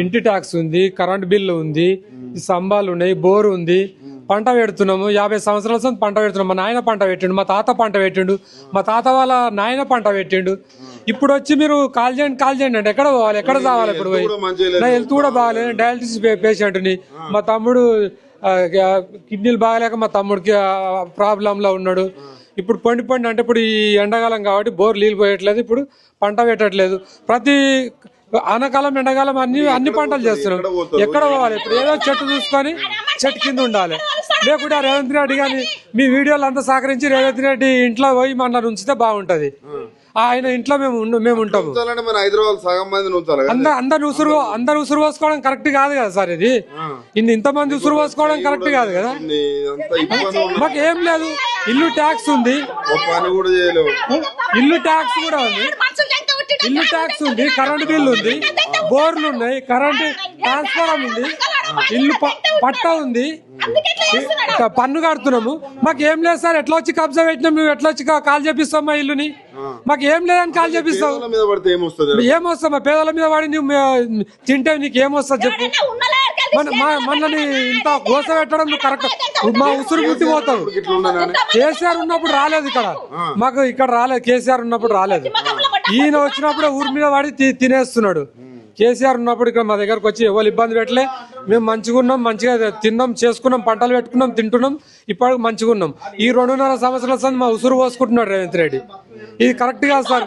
ఇంటి ట్యాక్స్ ఉంది, current bill ఉంది, స్తంభాలు ఉన్నాయి, బోరు ఉంది, పంట పెడుతున్నాము. 50 సంవత్సరాల సంది పంట పెడుతున్నాం. మా నాయన పంట పెట్టిండు, మా తాత పంట పెట్టిండు, మా తాత వాళ్ళ నాయన పంట పెట్టిండు. ఇప్పుడు వచ్చి మీరు కాల్ చేయండి అంటే ఎక్కడ పోవాలి, ఎక్కడ చావాలి? ఇప్పుడు పోయి నా హెల్త్ కూడా బాగాలేదు, డయాలసిస్ పేషెంట్ని. మా తమ్ముడు కిడ్నీలు బాగాలేక మా తమ్ముడికి ప్రాబ్లంలో ఉన్నాడు. ఇప్పుడు పొండి అంటే ఇప్పుడు ఈ ఎండాకాలం కాబట్టి బోర్ నీళ్ళు పోయట్లేదు, ఇప్పుడు పంట పెట్టట్లేదు. ప్రతి ఆనకాలం ఎండాకాలం అన్ని పంటలు చేస్తున్నాం. ఎక్కడ పోవాలి? ఇప్పుడు ఏదో చెట్టు చూసుకొని చెట్టు కింద ఉండాలి. లేకుంటే రేవంత్ రెడ్డి కానీ మీ వీడియోలు అంతా సహకరించి రేవంత్ రెడ్డి ఇంట్లో పోయి మన ఉంచితే బాగుంటది. ఆయన ఇంట్లో మేము ఉంటాము. అందరు ఉసురు పోసుకోవడం కరెక్ట్ కాదు కదా సార్. ఇది ఇంతమంది ఉసురు పోసుకోవడం కరెక్ట్ కాదు కదా. మాకు ఏం లేదు, ఇల్లు ట్యాక్స్ ఉంది, ఇల్లు ట్యాక్స్ కూడా ఉంది, ఇల్లు ట్యాక్స్ ఉంది, కరెంట్ బిల్లు ఉంది, బోర్లు ఉన్నాయి, కరెంట్ ట్రాన్స్ఫారం ఉంది, ఇల్లు పట్టా ఉంది, పన్ను కడుతున్నాము. మాకు ఏం లేదు సార్. ఎట్లా వచ్చి కబ్జా పెట్టినాం, మేము ఎట్లా వచ్చి కాల్ చేపిస్తాం మా ఇల్లుని? మాకు ఏం లేదని కాల్ చేపిస్తాం. ఏమొస్తాం? మా పేదల మీద పడి నువ్వు తింటే నీకు ఏమొస్తుంది చెప్పు? మనని ఇంత గోస పెట్టడం నువ్వు కరెక్ట్. మా ఉసురు గుర్తిపోతావు. కేసీఆర్ ఉన్నప్పుడు రాలేదు ఇక్కడ, మాకు ఇక్కడ రాలేదు. కేసీఆర్ ఉన్నప్పుడు రాలేదు. ఈయన వచ్చినప్పుడు ఊరి మీద పడి తినేస్తున్నాడు. కేసీఆర్ ఉన్నప్పుడు ఇక్కడ మా దగ్గరకు వచ్చి ఎవరు ఇబ్బంది పెట్టలే. మేము మంచిగా ఉన్నాం, మంచిగా తిన్నాం, చేసుకున్నాం, పంటలు పెట్టుకున్నాం, తింటున్నాం, ఇప్పుడు మంచిగా ఉన్నాం. ఈ 2.5 సంవత్సరాల మా ఉసురు పోసుకుంటున్నాడు రేవంత్ రెడ్డి. ఇది కరెక్ట్ కాదు సార్.